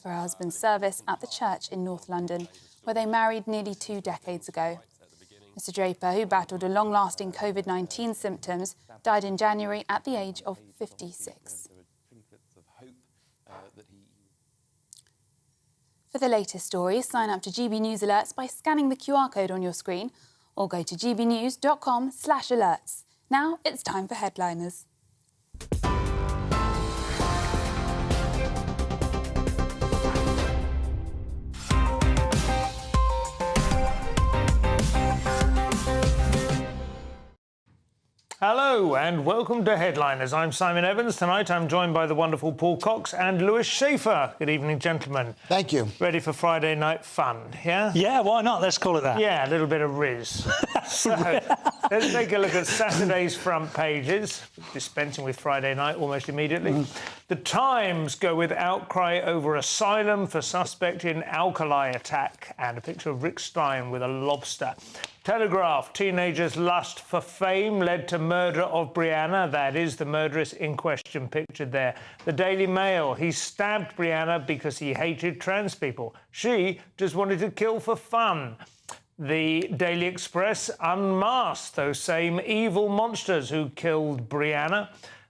for her husband's service at the church in North London, where they married nearly 2 decades ago. Mr Draper, who battled a long-lasting COVID-19 symptoms, died in January at the age of 56. For the latest stories, sign up to GB News Alerts by scanning the QR code on your screen or go to gbnews.com/alerts. Now it's time for Headliners. Hello and welcome to Headliners. I'm Simon Evans. Tonight I'm joined by the wonderful Paul Cox and Lewis Schaefer. Good evening, gentlemen. Thank you. Ready for Friday night fun, yeah? Yeah, why not? Let's call it that. Yeah, a little bit of Riz. So, let's take a look at Saturday's front pages, dispensing with Friday night almost immediately. The Times go with outcry over asylum for suspect in Alkali attack and a picture of Rick Stein with a lobster. Telegraph, teenagers' lust for fame led to murder of Brianna. That is the murderess in question pictured there. The Daily Mail, he stabbed Brianna because he hated trans people. She just wanted to kill for fun. The Daily Express, unmasked those same evil monsters who killed Brianna.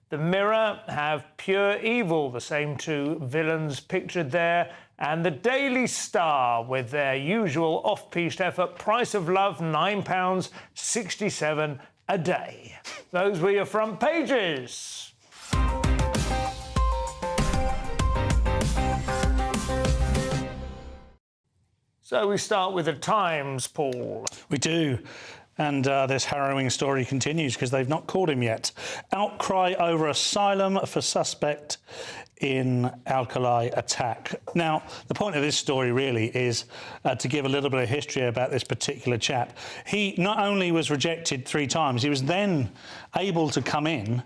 The Mirror have pure evil, the same two villains pictured there. And the Daily Star, with their usual off-piste effort, price of love, £9.67 a day. Those were your front pages. So we start with the Times, Paul. We do. And this harrowing story continues because they've not caught him yet. Outcry over asylum for suspect in Alkali attack. Now, the point of this story really is to give a little bit of history about this particular chap. He not only was rejected 3 times, he was then able to come in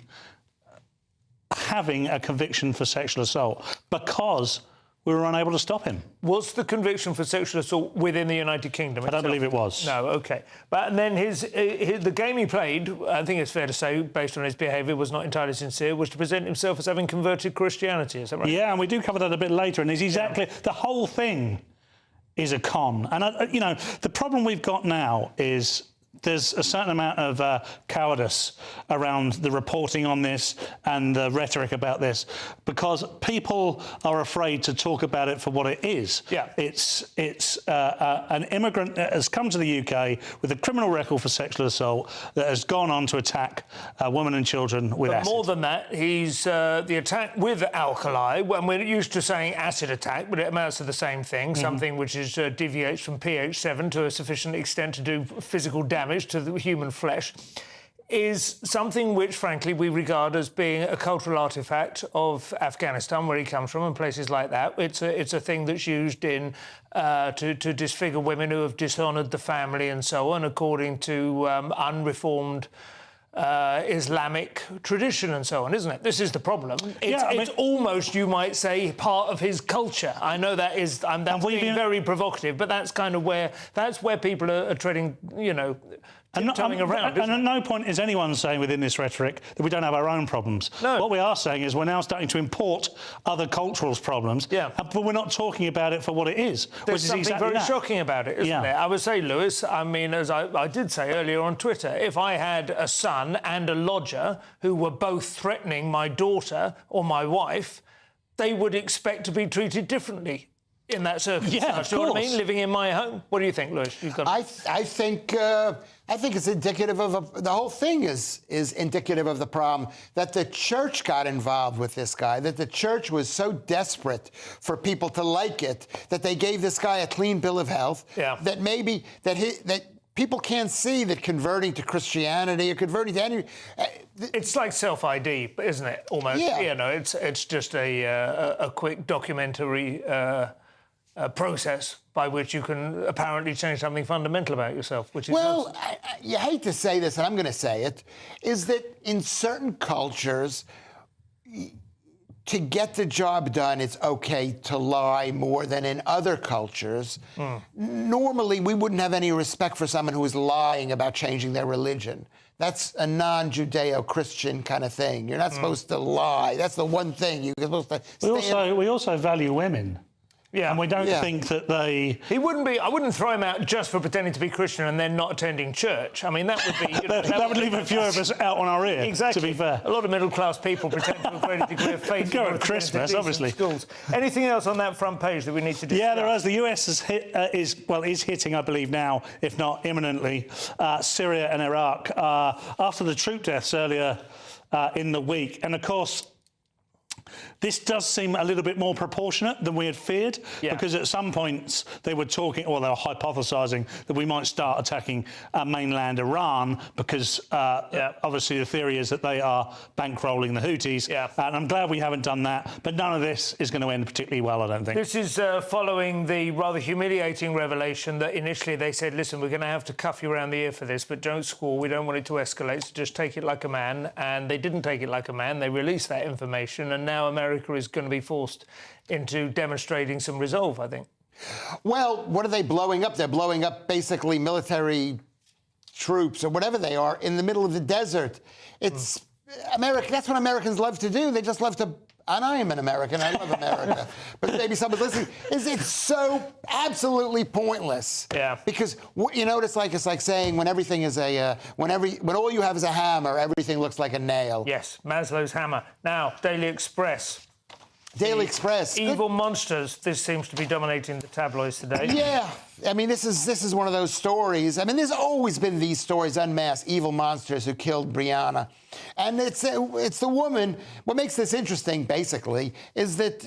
having a conviction for sexual assault because we were unable to stop him. Was the conviction for sexual assault within the United Kingdom itself? I don't believe it was. No, OK. But and then the game he played, I think it's fair to say, based on his behaviour, was not entirely sincere, was to present himself as having converted Christianity, is that right? Yeah, and we do cover that a bit later, and it's exactly... The whole thing is a con. And, you know, the problem we've got now is there's a certain amount of cowardice around the reporting on this and the rhetoric about this because people are afraid to talk about it for what it is. Yeah. It's an immigrant that has come to the UK with a criminal record for sexual assault that has gone on to attack women and children with acid. More than that, he's the attack with alkali, when we're used to saying acid attack, but it amounts to the same thing, something which is deviates from pH 7 to a sufficient extent to do physical damage to the human flesh, is something which, frankly, we regard as being a cultural artefact of Afghanistan, where he comes from, and places like that. It's a thing that's used in to disfigure women who have dishonoured the family and so on, according to unreformed Islamic tradition and so on, isn't it? This is the problem. It's almost, you might say, part of his culture. I know that is, that's being very provocative, but that's kind of where people are treading, you know, tiptoeing around. And at no point is anyone saying within this rhetoric that we don't have our own problems. No. What we are saying is we're now starting to import other cultural problems, but we're not talking about it for what it is. There's something very shocking about it, isn't there? I would say, Lewis, I mean, as I did say earlier on Twitter, if I had a son and a lodger who were both threatening my daughter or my wife, they would expect to be treated differently in that circumstance. Yeah, of you know course. what I mean? Living in my home. What do you think, Lewis? I think it's indicative of the whole thing is indicative of the problem that the church got involved with this guy, that the church was so desperate for people to like it that they gave this guy a clean bill of health. Yeah. That maybe that people can't see that converting to Christianity or converting to any. It's like self-ID, isn't it? Almost. Yeah. You know, it's just a quick documentary process by which you can apparently change something fundamental about yourself, which is... Well, you hate to say this, and I'm going to say it, is that in certain cultures, to get the job done, it's okay to lie more than in other cultures. Normally, we wouldn't have any respect for someone who is lying about changing their religion. That's a non-Judeo-Christian kind of thing. You're not supposed to lie. That's the one thing you're supposed to... We also value women. Yeah. And we don't think that they... He wouldn't be... I wouldn't throw him out just for pretending to be Christian and then not attending church. I mean, that would be... You know, that would leave a few of us out on our ear, exactly. to be fair. A lot of middle-class people pretend to have a great degree of faith. Go at Christmas, obviously. Schools. Anything else on that front page that we need to discuss? Yeah, there is. The US is hitting, I believe now, if not imminently, Syria and Iraq after the troop deaths earlier in the week. And, of course, this does seem a little bit more proportionate than we had feared, because at some points they were talking, or they were hypothesising, that we might start attacking mainland Iran because obviously the theory is that they are bankrolling the Houthis. And I'm glad we haven't done that, but none of this is going to end particularly well, I don't think. This is following the rather humiliating revelation that initially they said, listen, we're going to have to cuff you around the ear for this, but don't squall, we don't want it to escalate, so just take it like a man. And they didn't take it like a man, they released that information, and now America is going to be forced into demonstrating some resolve, I think. Well, what are they blowing up? They're blowing up basically military troops or whatever they are in the middle of the desert. It's America. That's what Americans love to do. They just love to. And I am an American. I love America. But maybe somebody listening, it's so absolutely pointless. Yeah. Because you know what it's like? It's like saying when everything is when all you have is a hammer, everything looks like a nail. Yes, Maslow's hammer. Now, Daily Express. Daily Express. Evil monsters. This seems to be dominating the tabloids today. Yeah. I mean, this is one of those stories. I mean, there's always been these stories, unmasked, evil monsters who killed Brianna. And it's the woman. What makes this interesting, basically, is that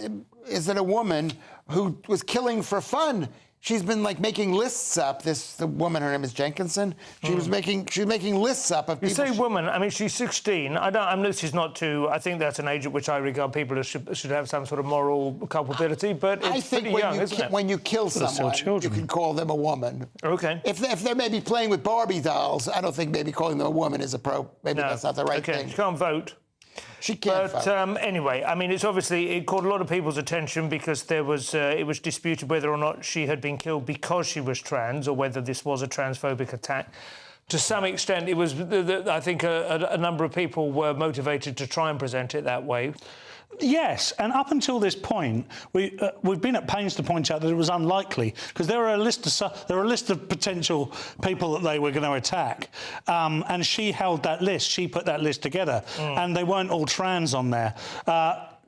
a woman who was killing for fun. She's been like making lists up. The woman, her name is Jenkinson. She was making lists up of people. You say woman. I mean, she's 16. She's not too. I think that's an age at which I regard people as should have some sort of moral culpability. But it's pretty young, isn't it? When you kill someone, you can call them a woman. Okay. If they're maybe playing with Barbie dolls, I don't think maybe calling them a woman is maybe that's not the right thing. She can't vote. She can't vote. Anyway, I mean, it caught a lot of people's attention because it was disputed whether or not she had been killed because she was trans or whether this was a transphobic attack. To some extent, it was. I think a number of people were motivated to try and present it that way. Yes, and up until this point, we've been at pains to point out that it was unlikely because there were a list of potential people that they were going to attack, and she held that list. She put that list together, and they weren't all trans on there.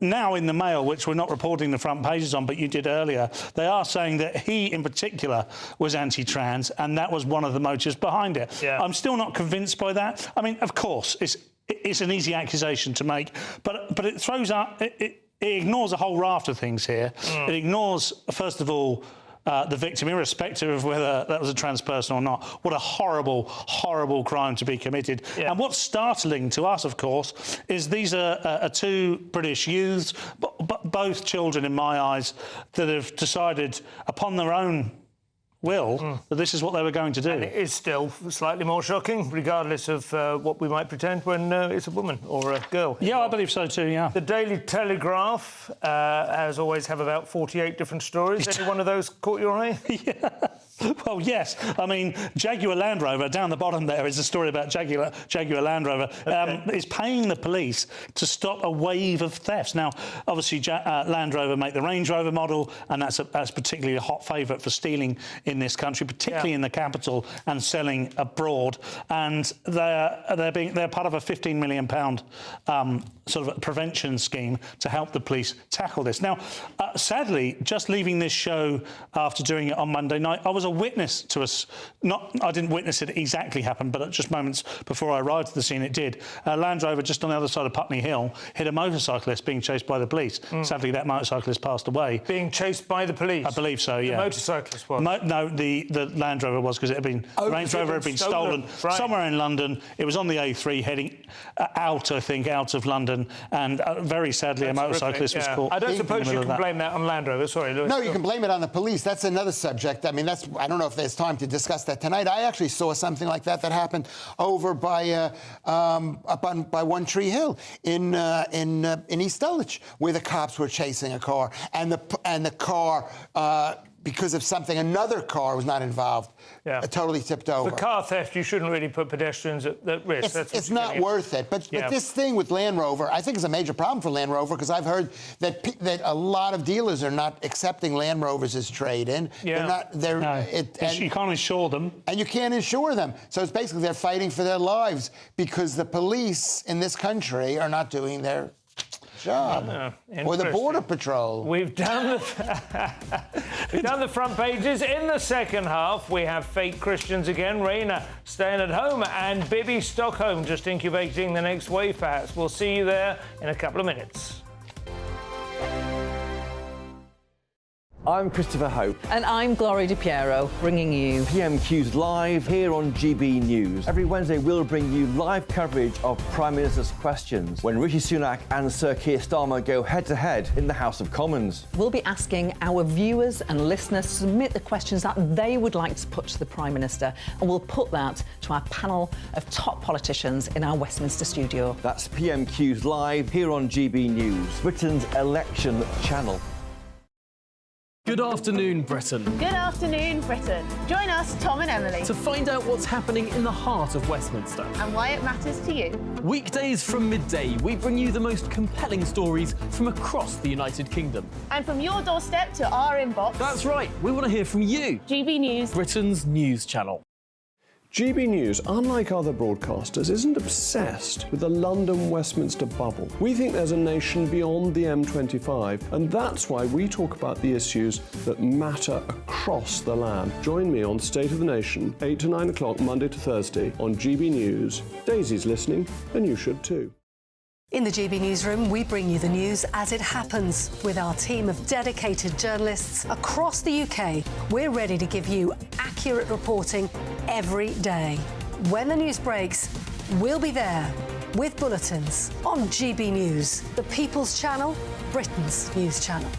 Now in the Mail, which we're not reporting the front pages on, but you did earlier, they are saying that he in particular was anti-trans, and that was one of the motives behind it. Yeah. I'm still not convinced by that. I mean, of course, it's an easy accusation to make, but it throws up. It ignores a whole raft of things here. It ignores, first of all, the victim, irrespective of whether that was a trans person or not. What a horrible, horrible crime to be committed. Yeah. And what's startling to us, of course, is these are two British youths, both children in my eyes, that have decided upon their own will that this is what they were going to do. And it is still slightly more shocking, regardless of what we might pretend when it's a woman or a girl. Yeah, I believe so too, yeah. The Daily Telegraph, as always, have about 48 different stories. Any one of those caught your eye? Yeah. Well, yes. I mean, Jaguar Land Rover, down the bottom there is a story about Jaguar Land Rover, is paying the police to stop a wave of thefts. Now, obviously, Land Rover make the Range Rover model, and that's particularly a hot favourite for stealing in this country, particularly in the capital, and selling abroad. And they're part of a £15 million sort of prevention scheme to help the police tackle this. Now, sadly, just leaving this show after doing it on Monday night, I was a witness to I didn't witness it exactly happen, but at just moments before I arrived at the scene, it did. A Land Rover just on the other side of Putney Hill hit a motorcyclist being chased by the police. Sadly, that motorcyclist passed away. Being chased by the police? I believe so, yeah. The motorcyclist was? No, the Land Rover was, because it had been Range Rover had been stolen somewhere in London. It was on the A3 heading out, I think, out of London, and very sadly, a motorcyclist was caught. I don't suppose you can blame that on Land Rover. Sorry, Lewis. No, you can blame it on the police. That's another subject. I mean, I don't know if there's time to discuss that tonight. I actually saw something like that happened over by by One Tree Hill in East Dulwich, where the cops were chasing a car, and the car because of something, another car was not involved, totally tipped over. For car theft, you shouldn't really put pedestrians at risk. It's not worth it. But this thing with Land Rover, I think is a major problem for Land Rover, because I've heard that a lot of dealers are not accepting Land Rovers as trade-in. Yeah. You can't insure them. And you can't insure them. So it's basically they're fighting for their lives because the police in this country are not doing their job. Or the Border Patrol. We've done the front pages. In the second half, we have fake Christians again, Raina staying at home, and Bibi Stockholm just incubating the next wave, perhaps. We'll see you there in a couple of minutes. I'm Christopher Hope. And I'm Gloria DiPiero, bringing you PMQ's Live here on GB News. Every Wednesday, we'll bring you live coverage of Prime Minister's questions when Rishi Sunak and Sir Keir Starmer go head-to-head in the House of Commons. We'll be asking our viewers and listeners to submit the questions that they would like to put to the Prime Minister, and we'll put that to our panel of top politicians in our Westminster studio. That's PMQ's Live here on GB News, Britain's election channel. Good afternoon, Britain. Good afternoon, Britain. Join us, Tom and Emily, To find out what's happening in the heart of Westminster. and why it matters to you. Weekdays from midday, we bring you the most compelling stories from across the United Kingdom. And from your doorstep to our inbox, That's right, we want to hear from you, GB News. Britain's news channel. GB News, unlike other broadcasters, isn't obsessed with the London-Westminster bubble. We think there's a nation beyond the M25, and that's why we talk about the issues that matter across the land. Join me on State of the Nation, 8 to 9 o'clock, Monday to Thursday, on GB News. Daisy's listening, and you should too. In the GB Newsroom, we bring you the news as it happens. With our team of dedicated journalists across the UK, we're ready to give you accurate reporting every day. When the news breaks, we'll be there with bulletins on GB News, the People's Channel, Britain's news channel.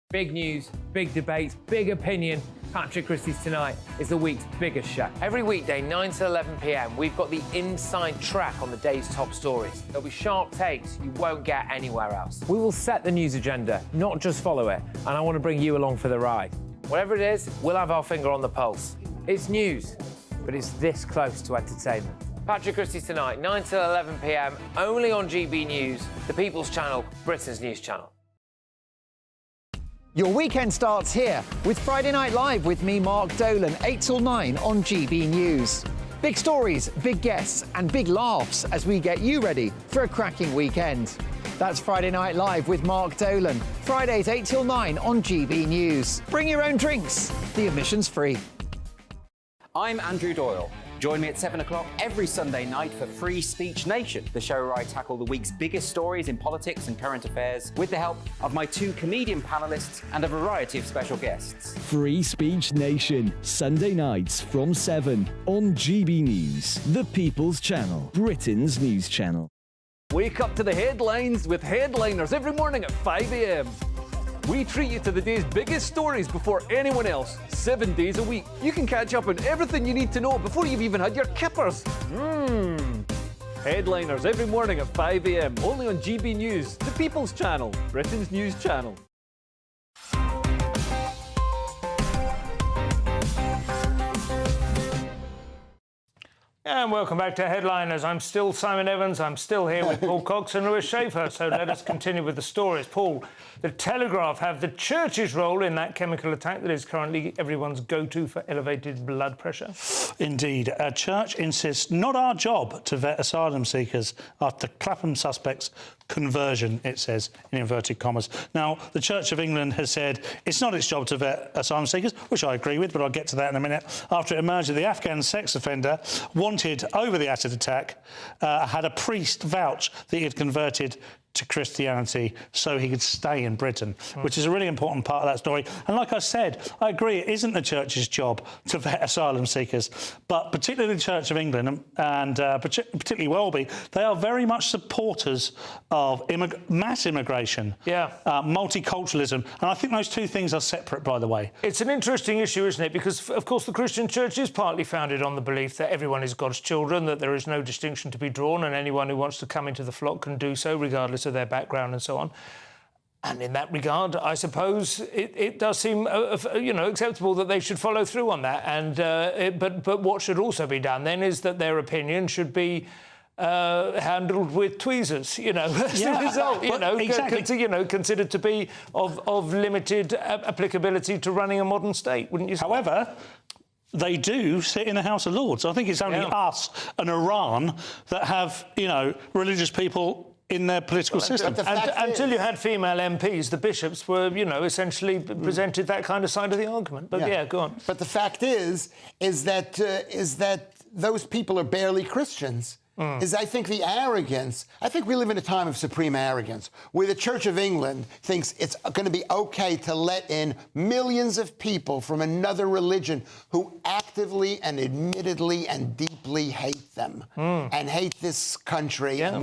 Big news, big debates, big opinion. Patrick Christie's Tonight is the week's biggest show. Every weekday, 9 to 11 p.m, we've got the inside track on the day's top stories. There'll be sharp takes you won't get anywhere else. We will set the news agenda, not just follow it, and I want to bring you along for the ride. Whatever it is, we'll have our finger on the pulse. It's news, but it's this close to entertainment. Patrick Christie's Tonight, 9 to 11 p.m, only on GB News, the People's Channel, Britain's news channel. Your weekend starts here with Friday Night Live with me, Mark Dolan, 8 till 9 on GB News. Big stories, big guests and big laughs as we get you ready for a cracking weekend. That's Friday Night Live with Mark Dolan. Fridays 8 till 9 on GB News. Bring your own drinks. The admission's free. I'm Andrew Doyle. Join me at 7 o'clock every Sunday night for Free Speech Nation, the show where I tackle the week's biggest stories in politics and current affairs with the help of my two comedian panellists and a variety of special guests. Free Speech Nation, Sunday nights from 7 on GB News, the People's Channel, Britain's news channel. Wake up to the headlines with Headliners every morning at 5 a.m. We treat you to the day's biggest stories before anyone else, 7 days a week. You can catch up on everything you need to know before you've even had your kippers. Headliners every morning at 5 a.m, only on GB News, the People's Channel, Britain's news channel. And welcome back to Headliners. I'm still Simon Evans. I'm still here with Paul Cox and Lewis Schaefer. So let us continue with the stories. Paul, the Telegraph have the church's role in that chemical attack that is currently everyone's go-to for elevated blood pressure. Indeed. A church insists not our job to vet asylum seekers after Clapham suspect's conversion, it says, in inverted commas. Now, the Church of England has said it's not its job to vet asylum seekers, which I agree with, but I'll get to that in a minute, after it emerged that the Afghan sex offender wanted over the acid attack had a priest vouch that he had converted to Christianity so he could stay in Britain, which is a really important part of that story. And like I said, I agree, it isn't the church's job to vet asylum seekers, but particularly the Church of England and particularly Welby, they are very much supporters of mass immigration, multiculturalism, and I think those two things are separate, by the way. It's an interesting issue, isn't it? Because, of course, the Christian church is partly founded on the belief that everyone is God's children, that there is no distinction to be drawn, and anyone who wants to come into the flock can do so, regardless of their background and so on. And in that regard, I suppose it does seem, acceptable that they should follow through on that. And but what should also be done then is that their opinion should be handled with tweezers, as a result, exactly. Considered to be of limited applicability to running a modern state, wouldn't you say? However, they do sit in the House of Lords. I think it's only us and Iran that have, religious people in their political system. Until you had female MPs, the bishops were, essentially presented that kind of side of the argument. But yeah, go on. But the fact is that those people are barely Christians. I think the arrogance, I think we live in a time of supreme arrogance, where the Church of England thinks it's going to be okay to let in millions of people from another religion who actively and admittedly and deeply hate them and hate this country and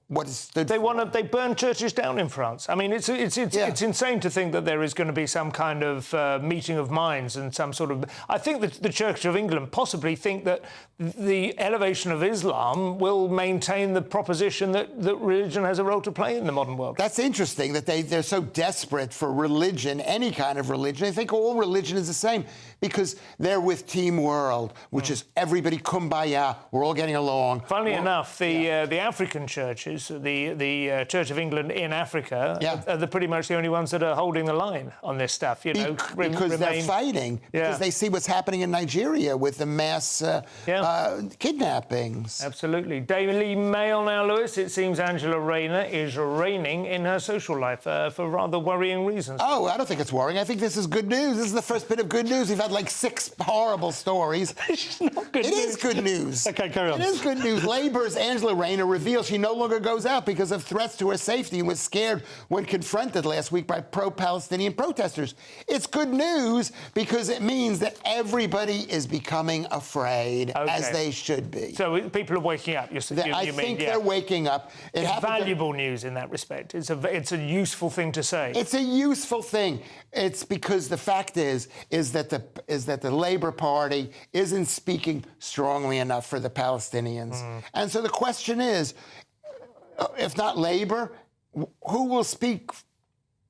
what is stood for. They burn churches down in France. I mean, it's insane to think that there is going to be some kind of meeting of minds and some sort of... I think that the Church of England possibly think that the elevation of Islam will maintain the proposition that religion has a role to play in the modern world. That's interesting that they're so desperate for religion, any kind of religion. I think all religion is the same because they're with Team World, which is everybody kumbaya, we're all getting along. Funnily enough, the African churches, the Church of England in Africa, are pretty much the only ones that are holding the line on this stuff. Because they're fighting. Because they see what's happening in Nigeria with the mass kidnappings. Absolutely. Daily Mail now, Lewis. It seems Angela Rayner is reigning in her social life for rather worrying reasons. Oh, I don't think it's worrying. I think this is good news. This is the first bit of good news. We've had like 6 horrible stories. It's not good news. It is good news. OK, carry on. It is good news. Labour's Angela Rayner reveals she no longer goes out because of threats to her safety and was scared when confronted last week by pro-Palestinian protesters. It's good news because it means that everybody is becoming afraid, as they should be. So people are waking up, you mean? I think they're waking up. It's valuable news in that respect. It's a useful thing to say. It's a useful thing. It's because the fact is that the Labour Party isn't speaking strongly enough for the Palestinians. And so the question is, if not Labour, who will speak?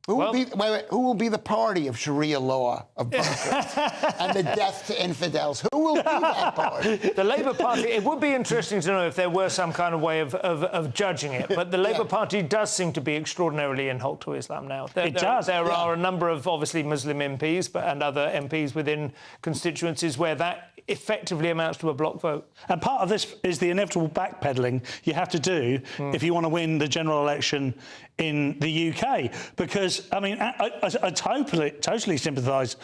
Who will be the party of Sharia law, of bunkers, and the death to infidels? Who will be that party? The Labour Party, it would be interesting to know if there were some kind of way of judging it, but the Labour Party does seem to be extraordinarily in holt to Islam now. There are a number of, obviously, Muslim MPs and other MPs within constituencies where that effectively amounts to a block vote. And part of this is the inevitable backpedalling you have to do if you want to win the general election in the UK. Because, I mean, I totally sympathise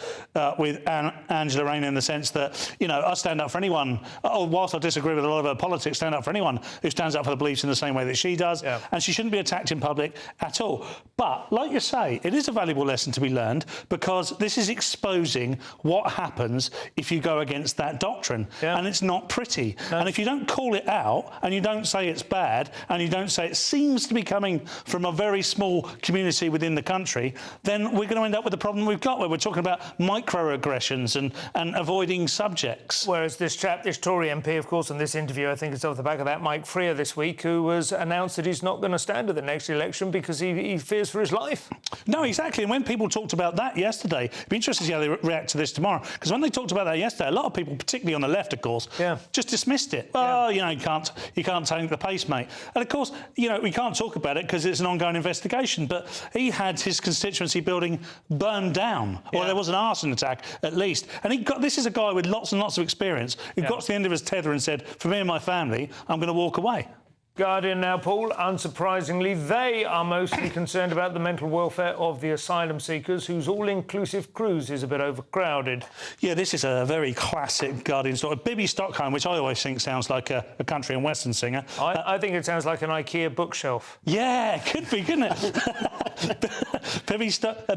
with Angela Rayner in the sense that, I stand up for anyone, whilst I disagree with a lot of her politics, stand up for anyone who stands up for the beliefs in the same way that she does. And she shouldn't be attacked in public at all. But, like you say, it is a valuable lesson to be learned because this is exposing what happens if you go against that doctrine. And it's not pretty. And if you don't call it out and you don't say it's bad and you don't say it seems to be coming from a very small community within the country, then we're going to end up with the problem we've got where we're talking about microaggressions and avoiding subjects. Whereas this Tory MP, of course, in this interview, I think it's off the back of that, Mike Freer this week, who has announced that he's not going to stand at the next election because he fears for his life. No, exactly. And when people talked about that yesterday, it'd be interesting to see how they react to this tomorrow. Because when they talked about that yesterday, a lot of people, particularly on the left, of course, just dismissed it. Oh, you can't take the pace, mate. And of course, we can't talk about it because it's an ongoing investigation. But he had his constituency building burned down, or there was an arson attack at least. And this is a guy with lots and lots of experience who got to the end of his tether and said, "For me and my family, I'm going to walk away." Guardian now, Paul. Unsurprisingly, they are mostly concerned about the mental welfare of the asylum seekers, whose all-inclusive cruise is a bit overcrowded. Yeah, this is a very classic Guardian story. Bibby Stockholm, which I always think sounds like a country and western singer. I think it sounds like an IKEA bookshelf. Yeah, could be, couldn't it?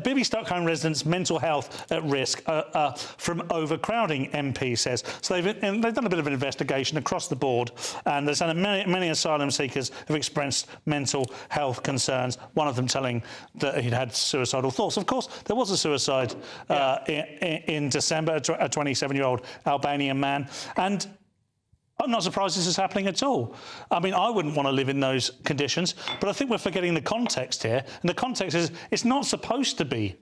Bibby Stockholm residents' mental health at risk from overcrowding, MP says. So they've done a bit of an investigation across the board, and there's many asylum seekers have expressed mental health concerns, one of them telling that he'd had suicidal thoughts. Of course, there was a suicide in December, a 27-year-old Albanian man. And I'm not surprised this is happening at all. I mean, I wouldn't want to live in those conditions, but I think we're forgetting the context here. And the context is it's not supposed to be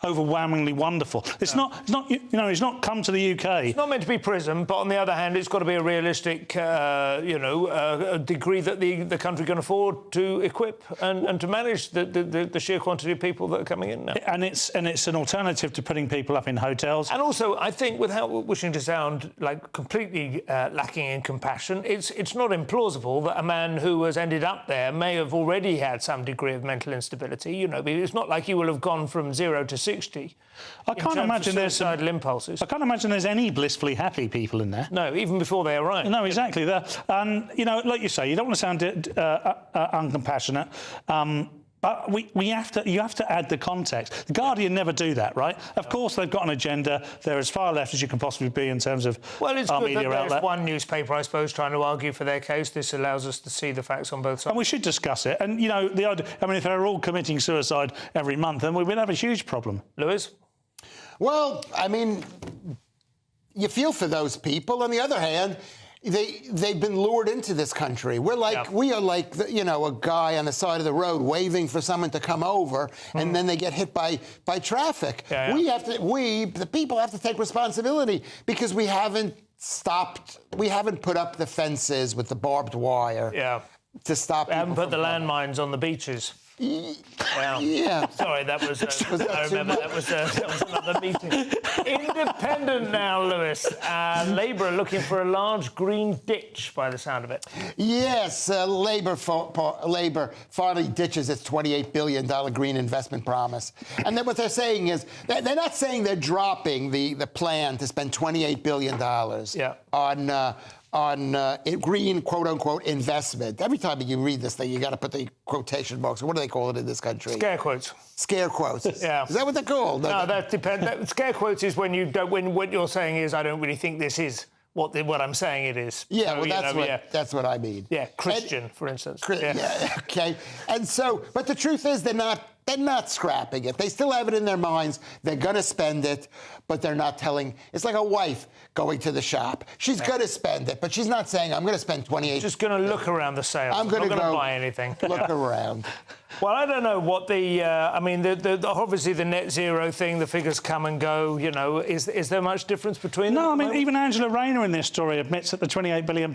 overwhelmingly wonderful. It's not, it's not come to the UK. It's not meant to be prison, but on the other hand, it's got to be a realistic, a degree that the country can afford to equip and to manage the sheer quantity of people that are coming in now. And it's an alternative to putting people up in hotels. And also, I think, without wishing to sound like completely lacking in compassion, it's not implausible that a man who has ended up there may have already had some degree of mental instability. You know, it's not like he will have gone from 0 to 60. I can't imagine there's suicidal impulses. I can't imagine there's any blissfully happy people in there. No, even before they arrive. No, exactly. And like you say, you don't want to sound uncompassionate. But you have to add the context. The Guardian never do that, right? Of course, they've got an agenda. They're as far left as you can possibly be in terms of it's our good media that outlet. there's one newspaper, I suppose, trying to argue for their case. This allows us to see the facts on both sides. And we should discuss it. And, if they're all committing suicide every month, then we'd have a huge problem. Lewis? Well, I mean, you feel for those people. On the other hand, they've been lured into this country. We are like a guy on the side of the road waving for someone to come over, and then they get hit by traffic. The people have to take responsibility because we haven't put up the fences with the barbed wire to stop people. And put the landmines on the beaches. Yeah. Sorry, that was. I remember that was another meeting. Independent now, Lewis. Labour are looking for a large green ditch, by the sound of it. Yes, Labour finally ditches its $28 billion green investment promise. And then what they're saying is they're not saying they're dropping the plan to spend $28 billion on green, quote-unquote, investment. Every time you read this thing, you got to put the quotation marks. What do they call it in this country? Scare quotes. Scare quotes. Yeah. Is that what they're called? No, that depends. Scare quotes is when what you're saying is, I don't really think this is what I'm saying it is. Yeah, so, that's what I mean. Yeah, Christian, for instance. Okay. And so, but the truth is they're not scrapping it. They still have it in their minds. They're going to spend it, but they're not telling. It's like a wife going to the shop. She's going to spend it, but she's not saying, I'm going to spend 28. Just going to look around the sales. I'm going to go buy anything. Look around. Well, I don't know what obviously the net zero thing, the figures come and go, is there much difference between them? No, I mean, even Angela Rayner in this story admits that the £28 billion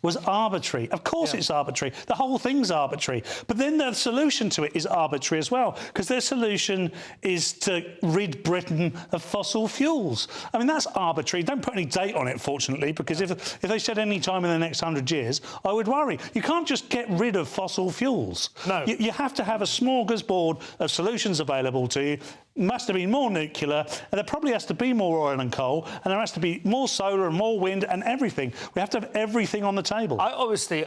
was arbitrary. Of course it's arbitrary. The whole thing's arbitrary. But then the solution to it is arbitrary as well, because their solution is to rid Britain of fossil fuels. I mean, that's arbitrary. Don't put any date on it, fortunately, because if they said any time in the next 100 years, I would worry. You can't just get rid of fossil fuels. No. You have to have a smorgasbord of solutions available to you. Must have been more nuclear, and there probably has to be more oil and coal, and there has to be more solar and more wind and everything. We have to have everything on the table. Obviously,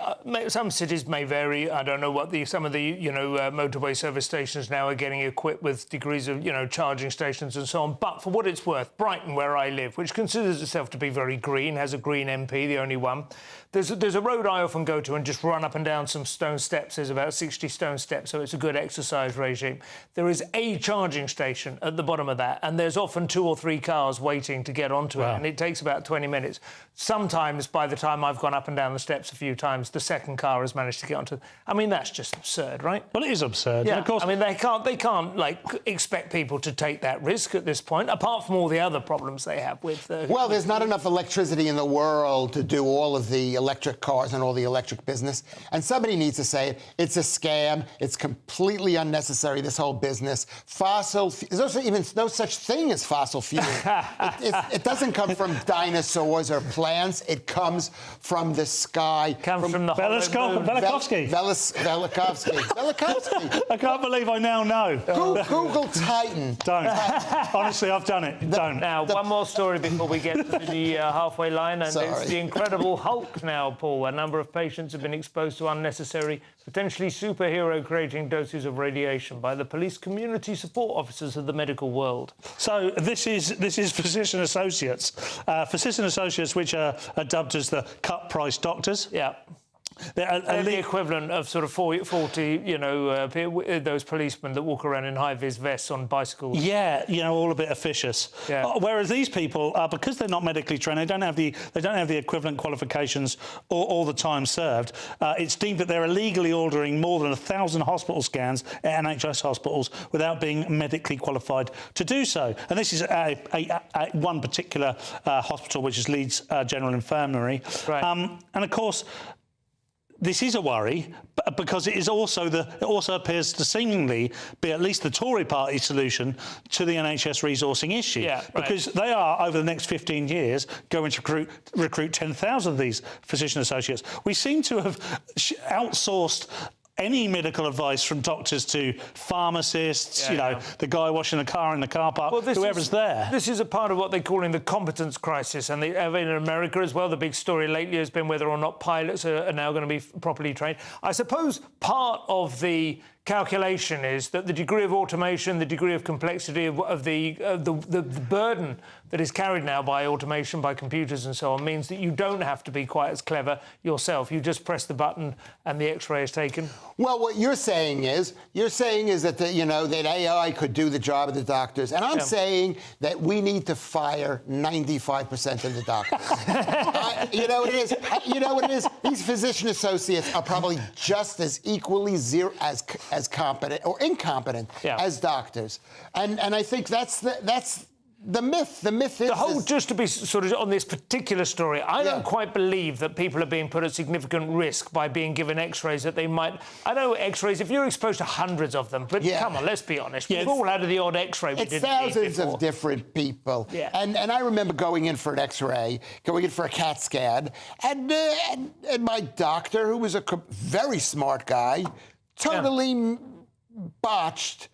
some cities may vary. I don't know what some of the motorway service stations now are getting equipped with degrees of charging stations and so on. But for what it's worth, Brighton, where I live, which considers itself to be very green, has a green MP, the only one. There's a road I often go to and just run up and down some stone steps. There's about 60 stone steps, so it's a good exercise regime. There is a charging station at the bottom of that, and there's often 2 or 3 cars waiting to get onto it, and it takes about 20 minutes. Sometimes, by the time I've gone up and down the steps a few times, the second car has managed to get onto it. I mean, that's just absurd, right? Well, it is absurd. Yeah, and of course, I mean, they can't expect people to take that risk at this point, apart from all the other problems they have with... Well, there's not enough electricity in the world to do all of the electric cars and all the electric business. And somebody needs to say it. It's a scam. It's completely unnecessary, this whole business. There's also even no such thing as fossil fuel. It doesn't come from dinosaurs or plants. It comes from the sky. Comes from the Velikovsky. Velikovsky. I can't believe I now know. Google Titan. Don't. Honestly, I've done it. Don't. Now, one more story before we get to the halfway line, and it's the Incredible Hulk now, Paul. A number of patients have been exposed to unnecessary, potentially superhero-creating doses of radiation by the police community support officers of the medical world. So this is Physician Associates. Physician Associates, which are dubbed as the cut-price doctors. Yeah. The equivalent of sort of 40 you know, those policemen that walk around in high-vis vests on bicycles. Yeah, you know, all a bit officious. Yeah. Whereas these people, because they're not medically trained, they don't have the equivalent qualifications or the time served. It's deemed that they're illegally ordering more than 1,000 hospital scans at NHS hospitals without being medically qualified to do so. And this is one particular hospital, which is Leeds General Infirmary. Right. And of course, this is a worry because it also appears to seemingly be at least the Tory party solution to the NHS resourcing issue. Yeah, right. Because they are, over the next 15 years, going to recruit 10,000 of these physician associates. We seem to have outsourced any medical advice from doctors to pharmacists, the guy washing the car in the car park, whoever's there. This is a part of what they're calling the competence crisis, and in America as well, the big story lately has been whether or not pilots are now going to be properly trained. I suppose part of the calculation is that the degree of automation, the degree of complexity of the burden that is carried now by automation, by computers and so on, means that you don't have to be quite as clever yourself. You just press the button and the X-ray is taken. Well, what you're saying is that that AI could do the job of the doctors, and I'm saying that we need to fire 95% of the doctors. You know what it is? You know what it is? These physician associates are probably just as equally as competent or incompetent as doctors, and I think that's the myth. The myth is just to be sort of on this particular story, I don't quite believe that people are being put at significant risk by being given X-rays that they might. I know X-rays, if you're exposed to hundreds of them, but come on, let's be honest. We've all had the odd X-ray. It's thousands of different people. Yeah. And I remember going in for an X-ray, going in for a CAT scan, and my doctor, who was a very smart guy, totally botched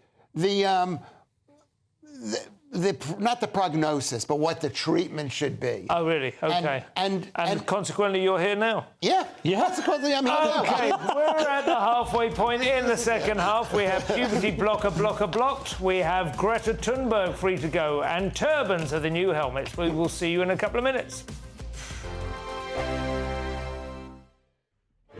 not the prognosis, but what the treatment should be. Oh, really? Okay. And consequently, you're here now? Yeah. Consequently, I'm here now. Okay, we're at the halfway point. In the second half, we have Puberty blocker blocked. We have Greta Thunberg free to go. And Turbans are the new helmets. We will see you in a couple of minutes.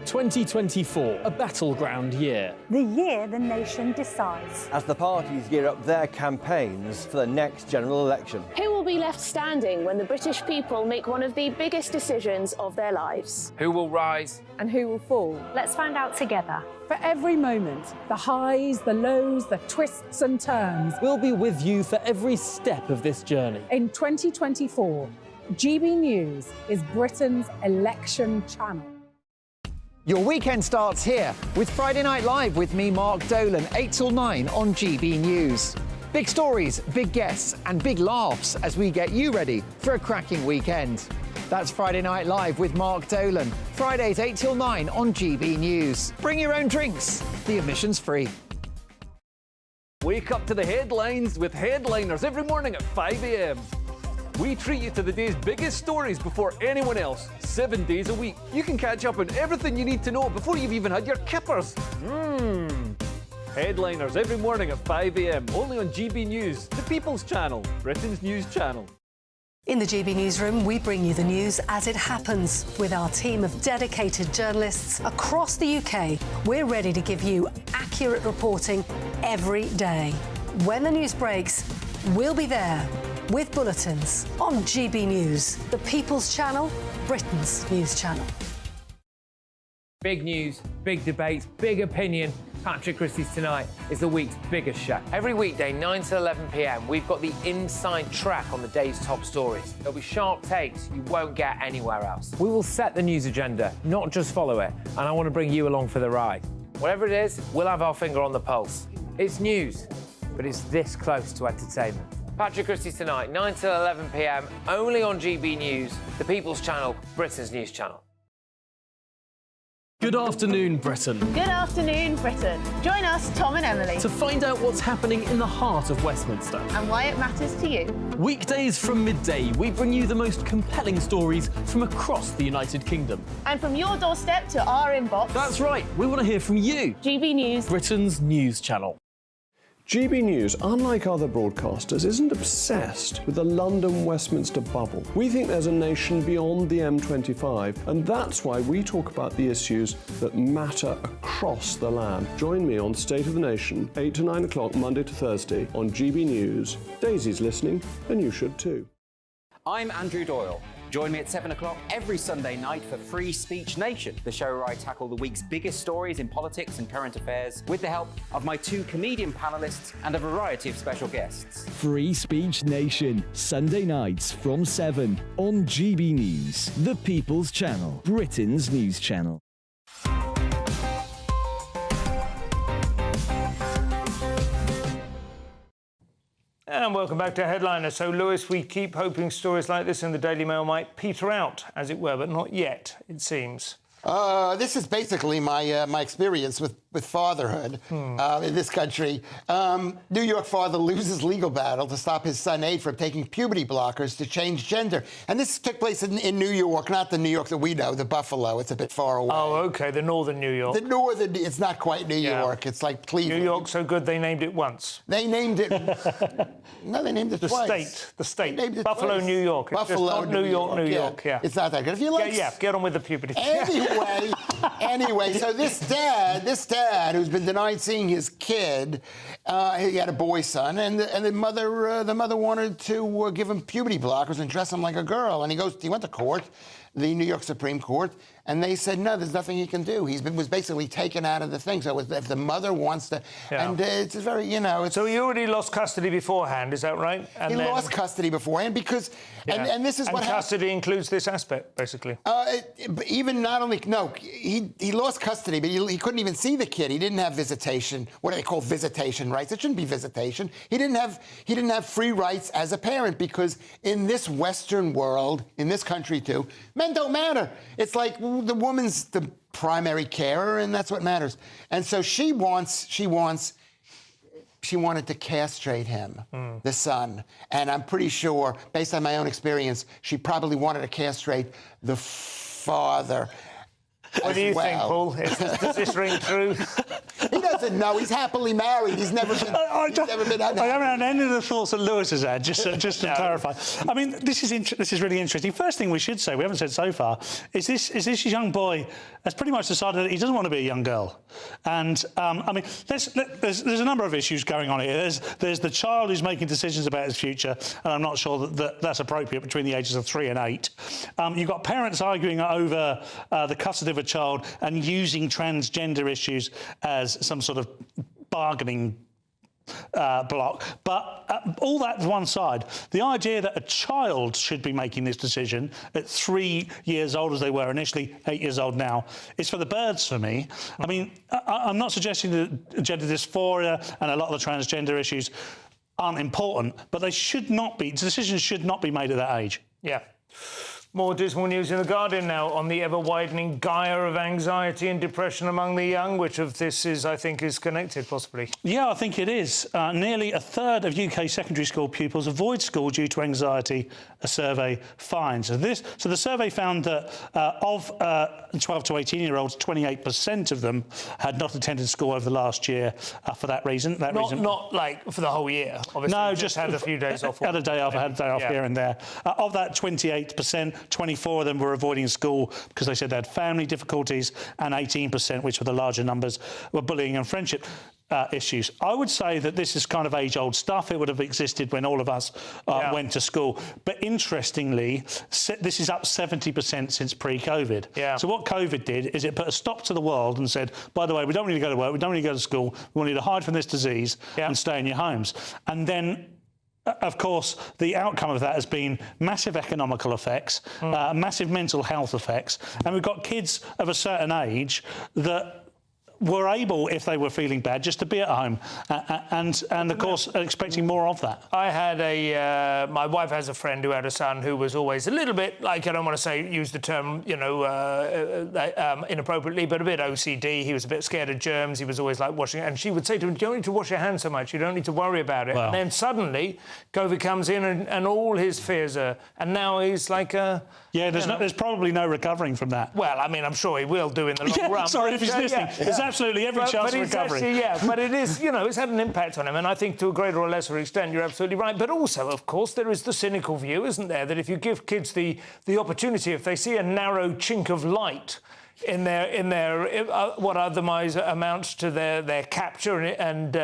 2024, a battleground year. The year the nation decides. As the parties gear up their campaigns for the next general election. Who will be left standing when the British people make one of the biggest decisions of their lives? Who will rise? And who will fall? Let's find out together. For every moment, the highs, the lows, the twists and turns. We'll be with you for every step of this journey. In 2024, GB News is Britain's election channel. Your weekend starts here with Friday Night Live with me, Mark Dolan, 8 till 9 on GB News. Big stories, big guests and big laughs as we get you ready for a cracking weekend. That's Friday Night Live with Mark Dolan, Fridays 8 till 9 on GB News. Bring your own drinks, the admission's free. Wake up to the headlines with headliners every morning at 5 a.m. We treat you to the day's biggest stories before anyone else, 7 days a week. You can catch up on everything you need to know before you've even had your kippers. Headliners every morning at 5 a.m, only on GB News, the People's Channel, Britain's news channel. In the GB Newsroom, we bring you the news as it happens. With our team of dedicated journalists across the UK, we're ready to give you accurate reporting every day. When the news breaks, we'll be there with bulletins on GB News, the People's Channel, Britain's news channel. Big news, big debates, big opinion. Patrick Christie's Tonight is the week's biggest show. Every weekday, 9 to 11 p.m, we've got the inside track on the day's top stories. There'll be sharp takes you won't get anywhere else. We will set the news agenda, not just follow it, and I want to bring you along for the ride. Whatever it is, we'll have our finger on the pulse. It's news, but it's this close to entertainment. Patrick Christie's Tonight, 9 to 11 p.m, only on GB News, the People's Channel, Britain's news channel. Good afternoon, Britain. Good afternoon, Britain. Join us, Tom and Emily, To find out what's happening in the heart of Westminster. and why it matters to you. Weekdays from midday, we bring you the most compelling stories from across the United Kingdom. And from your doorstep to our inbox, That's right, we want to hear from you. GB News. Britain's news channel. GB News, unlike other broadcasters, isn't obsessed with the London-Westminster bubble. We think there's a nation beyond the M25, and that's why we talk about the issues that matter across the land. Join me on State of the Nation, 8 to 9 o'clock, Monday to Thursday, on GB News. Daisy's listening, and you should too. I'm Andrew Doyle. Join me at 7 o'clock every Sunday night for Free Speech Nation, the show where I tackle the week's biggest stories in politics and current affairs with the help of my 2 comedian panellists and a variety of special guests. Free Speech Nation, Sunday nights from 7 on GB News, the People's Channel, Britain's news channel. And welcome back to Headliner. So, Lewis, we keep hoping stories like this in the Daily Mail might peter out, as it were, but not yet, it seems. This is basically my my experience with fatherhood in this country. New York father loses legal battle to stop his son Abe from taking puberty blockers to change gender. And this took place in New York, not the New York that we know, the Buffalo. It's a bit far away. Oh, OK, the northern New York. The northern, it's not quite New York. It's like Cleveland. New York so good they named it once. They named it... No, they named it twice. The state. They named it Buffalo, twice. New York. It's Buffalo, just not New York, yeah. It's not that good. If you like... Get on with the puberty. Anyway, so this dad who's been denied seeing his kid, he had a boy son, and the mother wanted to give him puberty blockers and dress him like a girl, and he went to court, the New York Supreme Court, and they said no, there's nothing he can do. Was basically taken out of the thing. So if the mother wants to, and it's very, So he already lost custody beforehand, is that right? And he lost custody beforehand because, and this is what happened. Custody includes this aspect, basically. Even not only he lost custody, but he couldn't even see the kid. He didn't have visitation. What do they call visitation rights? It shouldn't be visitation. He didn't have free rights as a parent because in this Western world, in this country too, men don't matter. It's like the woman's the primary carer, and that's what matters. And so she wanted to castrate him, the son. And I'm pretty sure, based on my own experience, she probably wanted to castrate the father. What do you think, Paul? Does this ring true? He doesn't know. He's happily married. He's never been unhappy. I haven't had any of the thoughts that Lewis has had, just to clarify. I mean, this is really interesting. First thing we should say, we haven't said so far, is this young boy has pretty much decided that he doesn't want to be a young girl. And, I mean, there's a number of issues going on here. There's the child who's making decisions about his future, and I'm not sure that's appropriate between the ages of 3 and 8. You've got parents arguing over the custody of a child and using transgender issues as some sort of bargaining block. But all that to one side, the idea that a child should be making this decision at 3 years old as they were initially, 8 years old now, is for the birds for me. I mean, I'm not suggesting that gender dysphoria and a lot of the transgender issues aren't important, but decisions should not be made at that age. Yeah. More dismal news in The Guardian now on the ever-widening gyre of anxiety and depression among the young. Which of this I think, is connected, possibly? Yeah, I think it is. Nearly a third of UK secondary school pupils avoid school due to anxiety, a survey finds. So the survey found that of 12 to 18-year-olds, 28% of them had not attended school over the last year for that reason. Not like for the whole year, obviously. No, just had a few days off. Had a day off here and there. Of that 28%, 24 of them were avoiding school because they said they had family difficulties, and 18%, which were the larger numbers, were bullying and friendship issues. I would say that this is kind of age-old stuff. It would have existed when all of us went to school. But interestingly, this is up 70% since pre-COVID. Yeah. So what COVID did is it put a stop to the world and said, by the way, we don't need to go to work, we don't need to go to school, we want you to hide from this disease and stay in your homes. And then of course, the outcome of that has been massive economical effects, massive mental health effects, and we've got kids of a certain age that were able, if they were feeling bad, just to be at home, and of course expecting more of that. I had my wife has a friend who had a son who was always a little bit, like, I don't want to use the term, inappropriately, but a bit OCD. He was a bit scared of germs. He was always like washing, and she would say to him, "You don't need to wash your hands so much. You don't need to worry about it." Wow. And then suddenly, COVID comes in, and all his fears are, and now he's like a. Yeah, there's probably no recovering from that. Well, I mean, I'm sure he will do in the long run. Sorry if he's listening. Is absolutely every chance of recovery. But it is, it's had an impact on him, and I think to a greater or lesser extent, you're absolutely right. But also, of course, there is the cynical view, isn't there, that if you give kids the opportunity, if they see a narrow chink of light in their what otherwise amounts to their capture and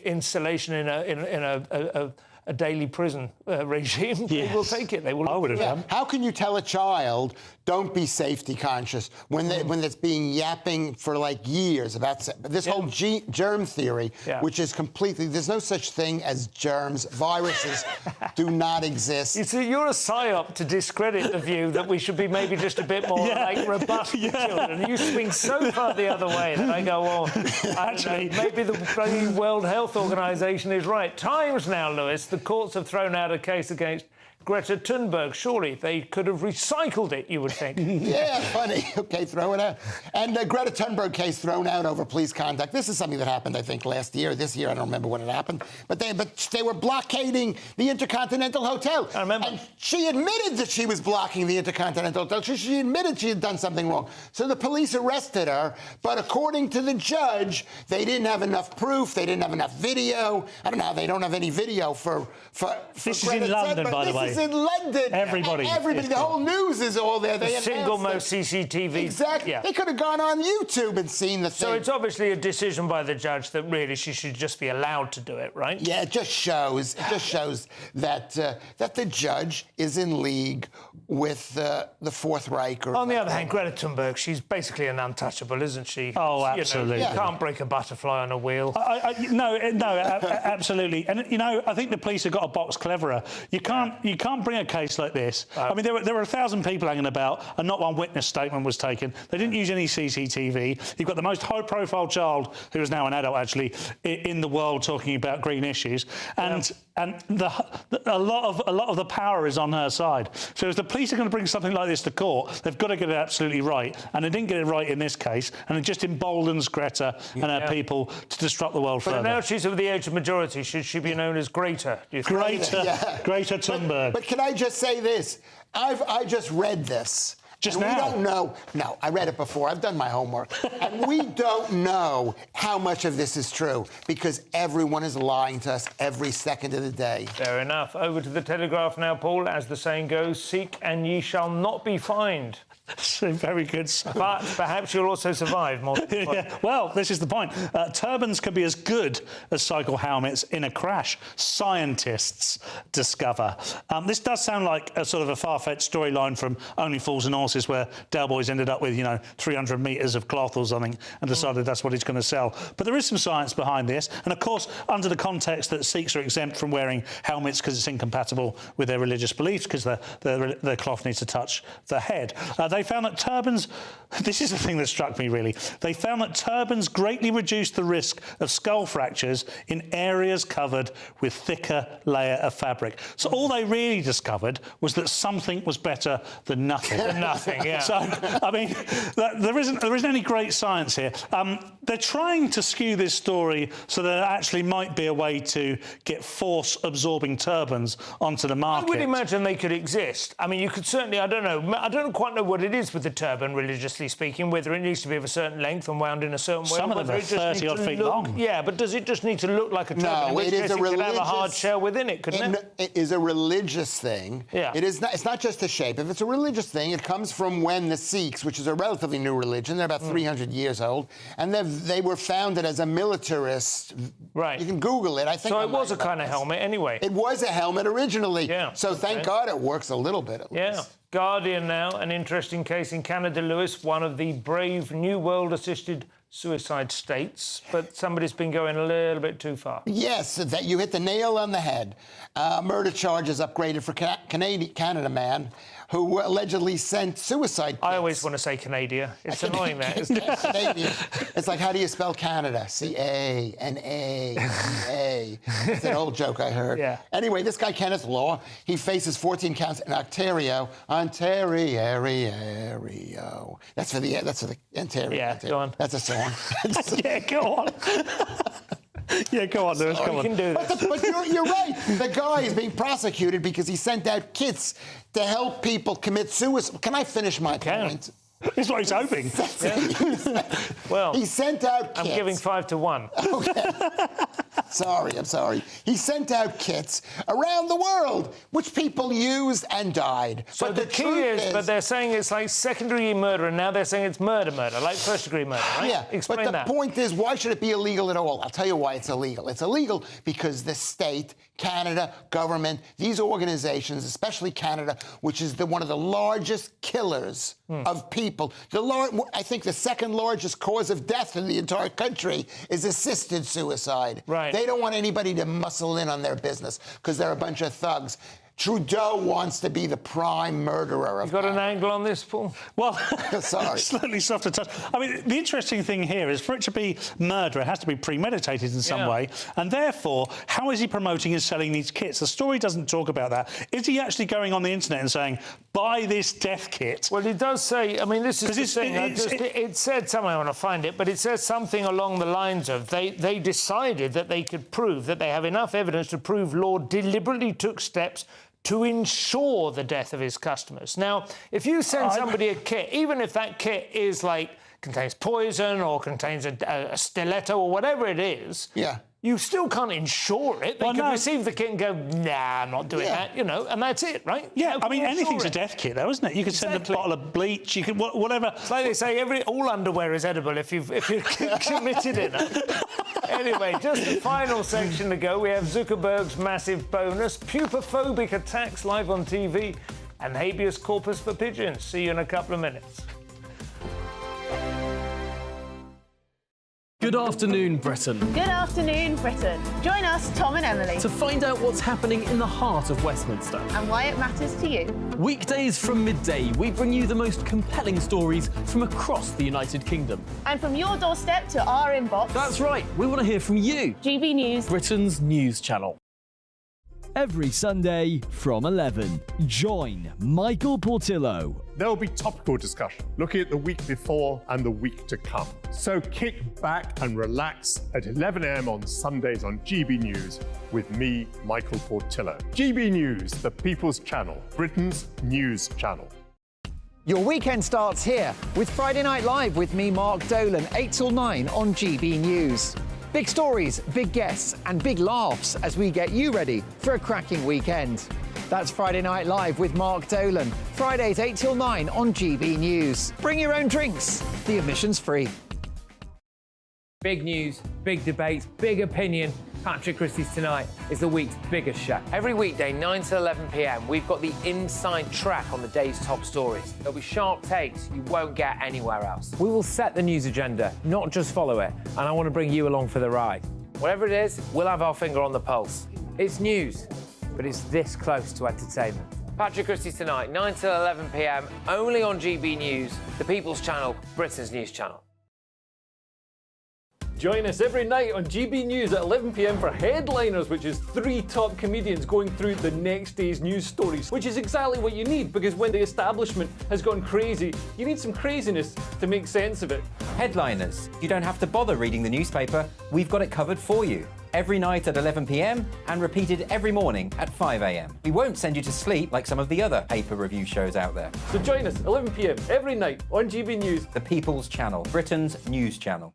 installation in a daily prison regime, they will take it. They will. I would have done. How can you tell a child, don't be safety conscious, when it's being yapping for like years about this whole germ theory, which is completely, there's no such thing as germs. Viruses do not exist. You see, you're a psyop to discredit the view that we should be maybe just a bit more like robust with children. You swing so far the other way that I go, well, actually, maybe the World Health Organization is right. Times now, Lewis, the courts have thrown out a case against Greta Thunberg. Surely they could have recycled it, you would think. Yeah, funny. OK, throw it out. And the Greta Thunberg case thrown out over police conduct. This is something that happened, I think, last year. This year, I don't remember when it happened. But they were blockading the Intercontinental Hotel. I remember. And she admitted that she was blocking the Intercontinental Hotel. She admitted she had done something wrong. So the police arrested her. But according to the judge, they didn't have enough proof. They didn't have enough video. I don't know how they don't have any video for This Greta is in London, Thunberg. By the way. This is in London. Everybody. The whole news is all there. The single most CCTV. Exactly. Yeah. They could have gone on YouTube and seen the thing. So it's obviously a decision by the judge that really she should just be allowed to do it, right? Yeah, it just shows that the judge is in league with the Fourth Reich. On the other hand, Greta Thunberg, she's basically an untouchable, isn't she? Oh, absolutely. You can't break a butterfly on a wheel. No, absolutely. And I think the police have got a box cleverer. You can't bring a case like this. I mean, there were 1,000 people hanging about, and not one witness statement was taken. They didn't use any CCTV. You've got the most high-profile child, who is now an adult actually, in the world talking about green issues, and a lot of the power is on her side. So if the police are going to bring something like this to court, they've got to get it absolutely right, and they didn't get it right in this case, and it just emboldens Greta and her people to disrupt the world further. But now she's of the age of majority. Should she be known as Greta? Do you think? Greta Thunberg. But can I just say this? I just read this. Just now? now? We don't know. No, I read it before. I've done my homework. And we don't know how much of this is true because everyone is lying to us every second of the day. Fair enough. Over to the Telegraph now, Paul. As the saying goes, seek and ye shall not be fined. Very good. But perhaps you'll also survive more. Well, this is the point. Turbans can be as good as cycle helmets in a crash, scientists discover. This does sound like a sort of a far-fetched storyline from Only Fools and Horses, where Del Boys ended up with, 300 metres of cloth or something and decided that's what he's going to sell. But there is some science behind this. And, of course, under the context that Sikhs are exempt from wearing helmets because it's incompatible with their religious beliefs, because the cloth needs to touch the head. They found that turbans, this is the thing that struck me really, they found that turbans greatly reduced the risk of skull fractures in areas covered with thicker layer of fabric. So all they really discovered was that something was better than nothing. So, I mean, there isn't any great science here. They're trying to skew this story so there actually might be a way to get force-absorbing turbans onto the market. I would imagine they could exist. I mean, you could certainly, I don't quite know what it is with the turban, religiously speaking, whether it needs to be of a certain length and wound in a certain way. Some of them are 30-odd feet long. Yeah, but does it just need to look like a turban? No, it is a religious... It could have a hard shell within it, couldn't it? It is a religious thing. Yeah. It's not just the shape. If it's a religious thing, it comes from when the Sikhs, which is a relatively new religion, they're about 300 years old, and they were founded as a militarist. Right. You can Google it. I think. So it was a kind of helmet anyway. It was a helmet originally. Yeah. So thank God it works a little bit at least. Guardian now, an interesting case in Canada, Lewis, one of the brave New World-assisted suicide states, but somebody's been going a little bit too far. Yes, that you hit the nail on the head. Murder charges upgraded for Canada man who allegedly sent suicide kits. I always want to say Canada. It's annoying that, isn't it? Canadian. It's like, how do you spell Canada? C-A-N-A-D-A. It's an old joke I heard. Yeah. Anyway, this guy, Kenneth Law, he faces 14 counts in Ontario. Ontario. That's for the Ontario. Yeah, Ontario. go on. That's a song. Yeah, go on. Yeah, go on, Lewis, come on. You can do this. But you're right. The guy is being prosecuted because he sent out kits to help people commit suicide. Can I finish my point? That's what he's hoping. Well, he sent out kits. I'm giving 5 to 1. Okay. I'm sorry. He sent out kits around the world, which people used and died. So but the key is, but they're saying it's like second-degree murder, and now they're saying it's murder, like first-degree murder, right? Yeah, Explain but the that. point is, why should it be illegal at all? I'll tell you why it's illegal. It's illegal because the state, Canada, government, these organizations, especially Canada, which is one of the largest killers of people. I think the second largest cause of death in the entire country is assisted suicide. Right. They don't want anybody to muscle in on their business because they're a bunch of thugs. Trudeau wants to be the prime murderer of... You got an angle on this, Paul? Well, sorry. Slightly softer touch. I mean, the interesting thing here is for it to be murder, it has to be premeditated in some way. And therefore, how is he promoting and selling these kits? The story doesn't talk about that. Is he actually going on the internet and saying, buy this death kit? Well, he does say, I mean, this is the thing. It said somewhere, I want to find it, but it says something along the lines of they decided that they could prove, that they have enough evidence to prove Lord deliberately took steps to ensure the death of his customers. Now, if you send somebody a kit, even if that kit is contains poison or contains a stiletto or whatever it is, you still can't insure it. They could receive the kit and go, nah, I'm not doing that, and that's it, right? Yeah, I mean, anything's a death kit, though, isn't it? You could send a bottle of bleach, you could whatever. It's like they say, all underwear is edible if you're committed in it. Anyway, just the final section to go. We have Zuckerberg's massive bonus, pupophobic attacks live on TV, and habeas corpus for pigeons. See you in a couple of minutes. Good afternoon, Britain. Good afternoon, Britain. Join us, Tom and Emily, To find out what's happening in the heart of Westminster. and why it matters to you. Weekdays from midday, we bring you the most compelling stories from across the United Kingdom. And from your doorstep to our inbox. That's right, we want to hear from you. GB News, Britain's news channel. Every Sunday from 11, join Michael Portillo. There will be topical discussion, looking at the week before and the week to come. So kick back and relax at 11 a.m. on Sundays on GB News with me, Michael Portillo. GB News, the People's Channel, Britain's news channel. Your weekend starts here with Friday Night Live with me, Mark Dolan, 8 till 9 on GB News. Big stories, big guests, and big laughs as we get you ready for a cracking weekend. That's Friday Night Live with Mark Dolan. Fridays 8 till 9 on GB News. Bring your own drinks. The admission's free. Big news, big debates, big opinion. Patrick Christie's Tonight is the week's biggest show. Every weekday, 9 to 11 p.m, we've got the inside track on the day's top stories. There'll be sharp takes you won't get anywhere else. We will set the news agenda, not just follow it, and I want to bring you along for the ride. Whatever it is, we'll have our finger on the pulse. It's news, but it's this close to entertainment. Patrick Christie's Tonight, 9 to 11 p.m, only on GB News, the People's Channel, Britain's news channel. Join us every night on GB News at 11 p.m. for Headliners, which is 3 top comedians going through the next day's news stories, which is exactly what you need, because when the establishment has gone crazy, you need some craziness to make sense of it. Headliners. You don't have to bother reading the newspaper. We've got it covered for you. Every night at 11 p.m. and repeated every morning at 5 a.m. We won't send you to sleep like some of the other paper review shows out there. So join us 11 p.m. every night on GB News. The People's Channel, Britain's news channel.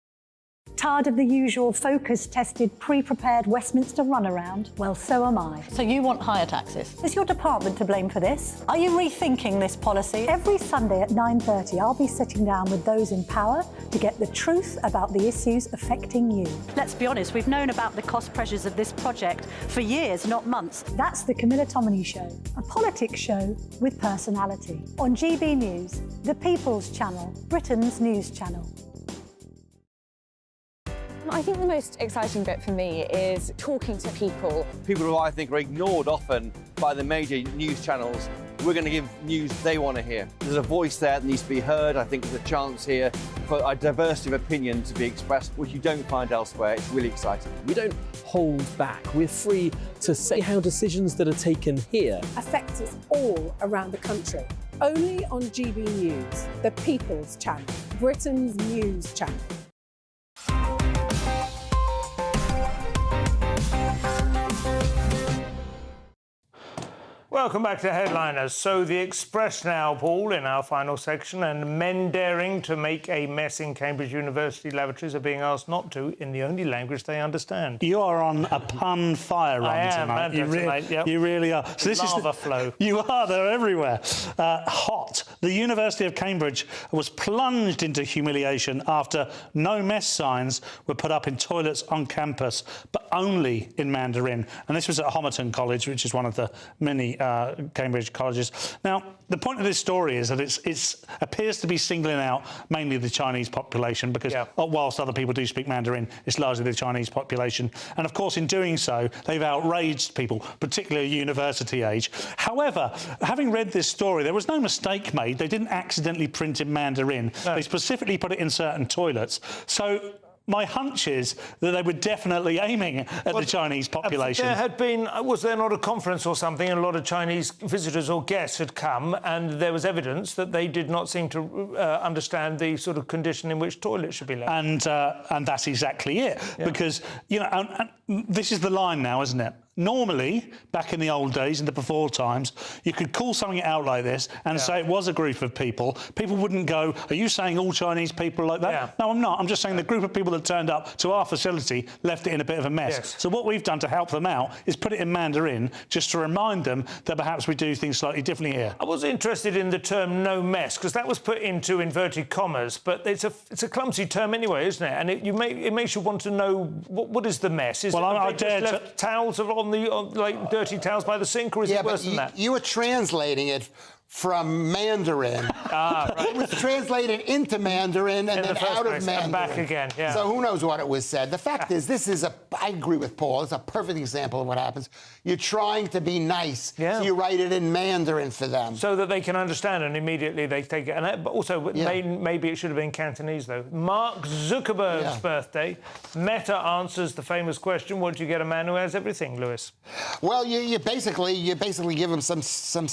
Tired of the usual focus-tested, pre-prepared Westminster runaround? Well, so am I. So you want higher taxes? Is your department to blame for this? Are you rethinking this policy? Every Sunday at 9:30, I'll be sitting down with those in power to get the truth about the issues affecting you. Let's be honest, we've known about the cost pressures of this project for years, not months. That's the Camilla Tominey Show, a politics show with personality. On GB News, the People's Channel, Britain's news channel. I think the most exciting bit for me is talking to people. People who I think are ignored often by the major news channels. We're going to give news they want to hear. There's a voice there that needs to be heard. I think there's a chance here for a diversity of opinion to be expressed, which you don't find elsewhere. It's really exciting. We don't hold back. We're free to say how decisions that are taken here affect us all around the country. Only on GB News, the People's Channel, Britain's news channel. Welcome back to Headliners. So the Express now, Paul, in our final section, and men daring to make a mess in Cambridge University lavatories are being asked not to in the only language they understand. You are on a pun fire run tonight. You really are. So this lava is flow. You are. They're everywhere. Hot. The University of Cambridge was plunged into humiliation after no mess signs were put up in toilets on campus, but only in Mandarin. And this was at Homerton College, which is one of the many Cambridge colleges. Now, the point of this story is that it appears to be singling out mainly the Chinese population because whilst other people do speak Mandarin, it's largely the Chinese population. And of course, in doing so, they've outraged people, particularly university age. However, having read this story, there was no mistake made. They didn't accidentally print in Mandarin. No. They specifically put it in certain toilets. So my hunch is that they were definitely aiming at the Chinese population. There had been, was there not a conference or something, and a lot of Chinese visitors or guests had come, and there was evidence that they did not seem to understand the sort of condition in which toilets should be left. And that's exactly it, because, you know, and this is the line now, isn't it? Normally, back in the old days, in the before times, you could call something out like this and say it was a group of people. People wouldn't go, are you saying all Chinese people like that? Yeah. No, I'm not. I'm just saying the group of people that turned up to our facility left it in a bit of a mess. Yes. So what we've done to help them out is put it in Mandarin just to remind them that perhaps we do things slightly differently here. I was interested in the term no mess, because that was put into inverted commas, but it's a clumsy term anyway, isn't it? And it makes you want to know what is the mess? Is I dare left towels on like dirty towels by the sink, or is it worse than that? You were translating it from Mandarin. Right. It was translated into Mandarin and then out of Mandarin. And back again, So who knows what it was said. The fact is, I agree with Paul, it's a perfect example of what happens. You're trying to be nice, so you write it in Mandarin for them. So that they can understand, and immediately they take it. And but also, maybe it should have been Cantonese, though. Mark Zuckerberg's birthday. Meta answers the famous question, what do you get a man who has everything, Lewis? Well, you basically give him some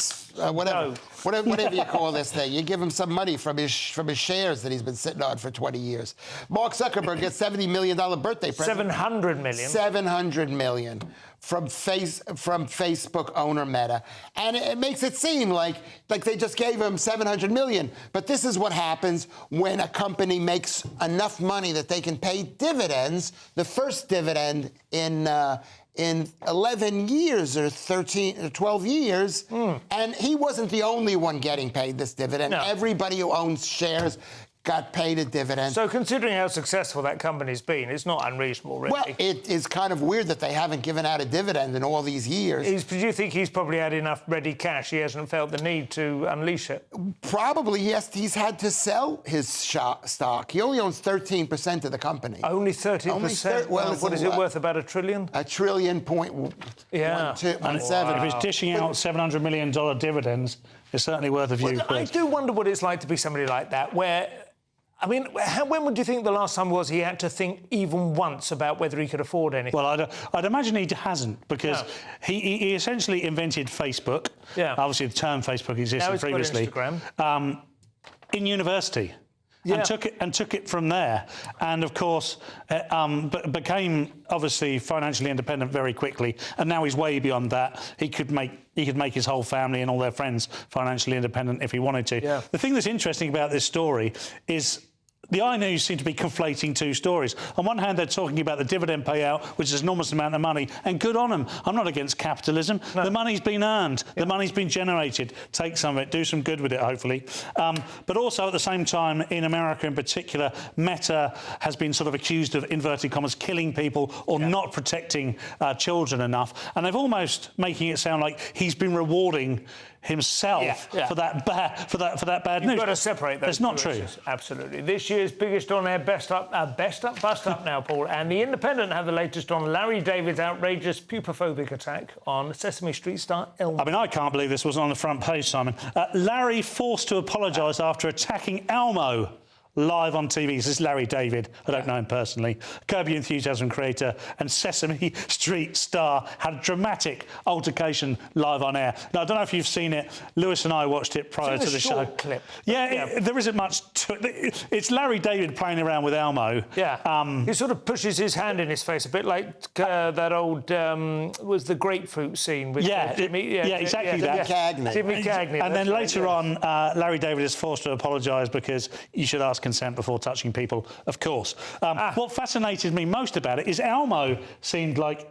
whatever you call this thing. You give him some money from his shares that he's been sitting on for 20 years. Mark Zuckerberg gets $70 million birthday present. 700 million. 700 million from Facebook owner Meta. And it makes it seem like they just gave him 700 million. But this is what happens when a company makes enough money that they can pay dividends. The first dividend in 11 years or 13 or 12 years. And he wasn't the only one getting paid this dividend. No. Everybody who owns shares got paid a dividend. So considering how successful that company's been, it's not unreasonable, really. Well, it is kind of weird that they haven't given out a dividend in all these years. Do you think he's probably had enough ready cash? He hasn't felt the need to unleash it? Probably, yes. He's had to sell his stock. He only owns 13% of the company. Only 13%? What is it worth, about $1 trillion? $1 trillion point. Yeah. 1.7. If it's dishing out $700 million dividends, it's certainly worth a few quid. I do wonder what it's like to be somebody like that, where... I mean, when would you think the last time was he had to think even once about whether he could afford anything? Well, I'd imagine he hasn't, because he essentially invented Facebook. Yeah. Obviously, the term Facebook existed previously. Instagram. In university. Yeah. And took it from there, and of course, became obviously financially independent very quickly. And now he's way beyond that. He could make his whole family and all their friends financially independent if he wanted to. Yeah. The thing that's interesting about this story is the iNews seem to be conflating two stories. On one hand, they're talking about the dividend payout, which is an enormous amount of money, and good on them. I'm not against capitalism. No. The money's been earned. Yeah. The money's been generated. Take some of it. Do some good with it, hopefully. But also, at the same time, in America in particular, Meta has been sort of accused of, inverted commas, killing people or not protecting children enough. And they've almost making it sound like he's been rewarding himself for that bad news. You've got to separate those. It's not true. Issues. Absolutely. This year's biggest on-air bust up now, Paul. And The Independent have the latest on Larry David's outrageous pupophobic attack on Sesame Street star Elmo. I mean, I can't believe this wasn't on the front page, Simon. Larry forced to apologise after attacking Elmo live on TV. This is Larry David. I don't know him personally. Curb Your Enthusiasm creator and Sesame Street star had a dramatic altercation live on air. Now, I don't know if you've seen it. Lewis and I watched it prior to the show. Clip. Yeah, there isn't much to it. It's Larry David playing around with Elmo. Yeah. He sort of pushes his hand in his face, a bit like that old was the grapefruit scene with Jimmy. Exactly that. Jimmy Cagney. And then later on, Larry David is forced to apologise because you should ask consent before touching people, of course. What fascinated me most about it is Elmo seemed like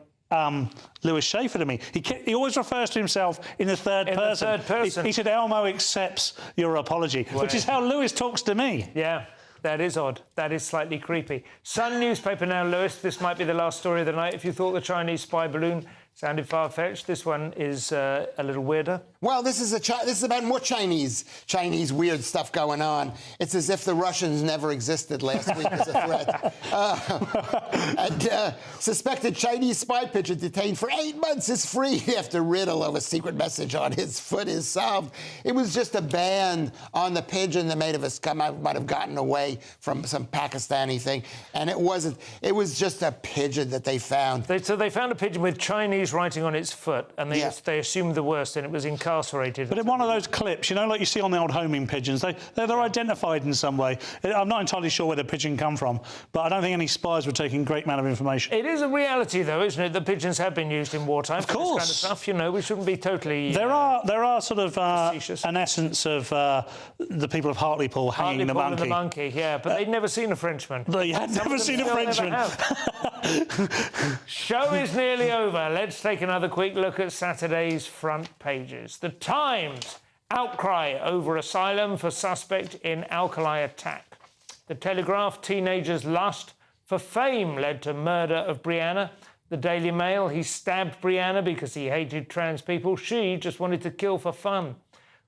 Lewis Schaefer to me. He always refers to himself in the third person. He said, Elmo accepts your apology, which is how Lewis talks to me. Yeah. That is odd. That is slightly creepy. Sun newspaper now, Lewis. This might be the last story of the night. If you thought the Chinese spy balloon sounded far-fetched, this one is a little weirder. Well, this is about more Chinese weird stuff going on. It's as if the Russians never existed last week as a threat. Suspected Chinese spy pigeon detained for 8 months is free after riddle of a secret message on his foot is solved. It was just a ban on the pigeon that might have gotten away from some Pakistani thing, and it wasn't. It was just a pigeon that they found. So they found a pigeon with Chinese writing on its foot, and they assumed the worst, and it was incarcerated. But in one of those clips, you know, like you see on the old homing pigeons, they're identified in some way. I'm not entirely sure where the pigeon come from, but I don't think any spies were taking a great amount of information. It is a reality, though, isn't it? The pigeons have been used in wartime. Of course. For this kind of stuff, you know, we shouldn't be totally... There are sort of an essence of the people of Hartlepool hanging the monkey. And the monkey, yeah, but they'd never seen a Frenchman. They had never seen a Frenchman. Show is nearly over. Let's take another quick look at Saturday's front pages. The Times, outcry over asylum for suspect in Alkali attack. The Telegraph, teenager's lust for fame led to murder of Brianna. The Daily Mail, he stabbed Brianna because he hated trans people. She just wanted to kill for fun.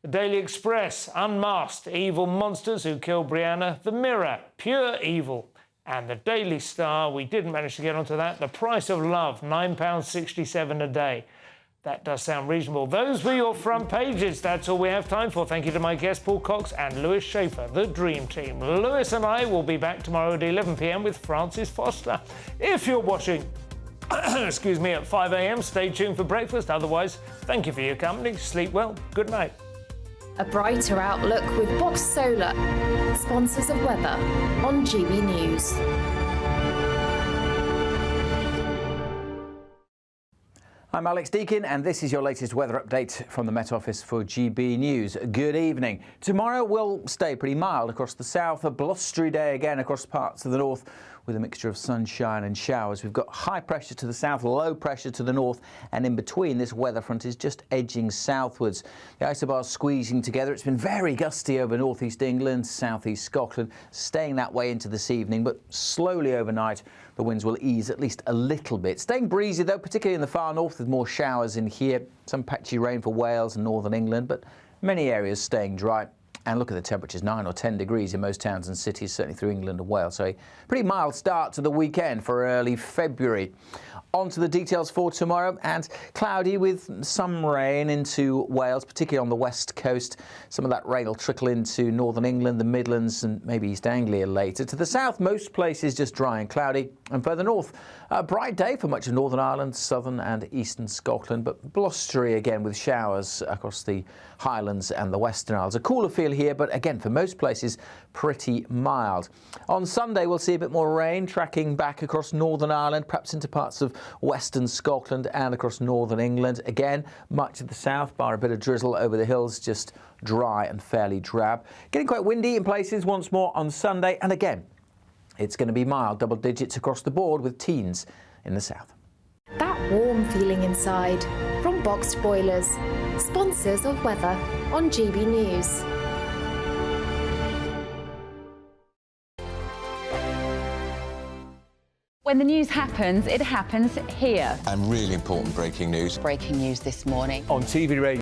The Daily Express, unmasked evil monsters who killed Brianna. The Mirror, pure evil. And the Daily Star, we didn't manage to get onto that. The price of love, £9.67 a day. That does sound reasonable. Those were your front pages. That's all we have time for. Thank you to my guests, Paul Cox and Lewis Schaefer, the Dream Team. Lewis and I will be back tomorrow at 11 p.m. with Francis Foster. If you're watching, excuse me, at 5 a.m, stay tuned for breakfast. Otherwise, thank you for your company. Sleep well. Good night. A brighter outlook with Box Solar, sponsors of weather on GB News. I'm Alex Deakin, and this is your latest weather update from the Met Office for GB News. Good evening. Tomorrow will stay pretty mild across the south, a blustery day again across parts of the north with a mixture of sunshine and showers. We've got high pressure to the south, low pressure to the north, and in between this weather front is just edging southwards. The isobars squeezing together. It's been very gusty over northeast England, southeast Scotland, staying that way into this evening, but slowly overnight the winds will ease at least a little bit. Staying breezy though, particularly in the far north with more showers in here. Some patchy rain for Wales and northern England, but many areas staying dry. And look at the temperatures, 9 or 10 degrees in most towns and cities, certainly through England and Wales. So a pretty mild start to the weekend for early February. On to the details for tomorrow, and cloudy with some rain into Wales, particularly on the west coast. Some of that rain will trickle into northern England, the Midlands and maybe East Anglia later. To the south, most places just dry and cloudy. And further north, a bright day for much of Northern Ireland, southern and eastern Scotland, but blustery again with showers across the Highlands and the Western Isles. A cooler feel here, but again, for most places, pretty mild. On Sunday, we'll see a bit more rain tracking back across Northern Ireland, perhaps into parts of western Scotland and across northern England. Again, much of the south, bar a bit of drizzle over the hills, just dry and fairly drab. Getting quite windy in places once more on Sunday, and again, it's going to be mild, double digits across the board with teens in the south. That warm feeling inside from Boxed Boilers, sponsors of weather on GB News. When the news happens, it happens here. And really important breaking news. Breaking news this morning. On TV, radio.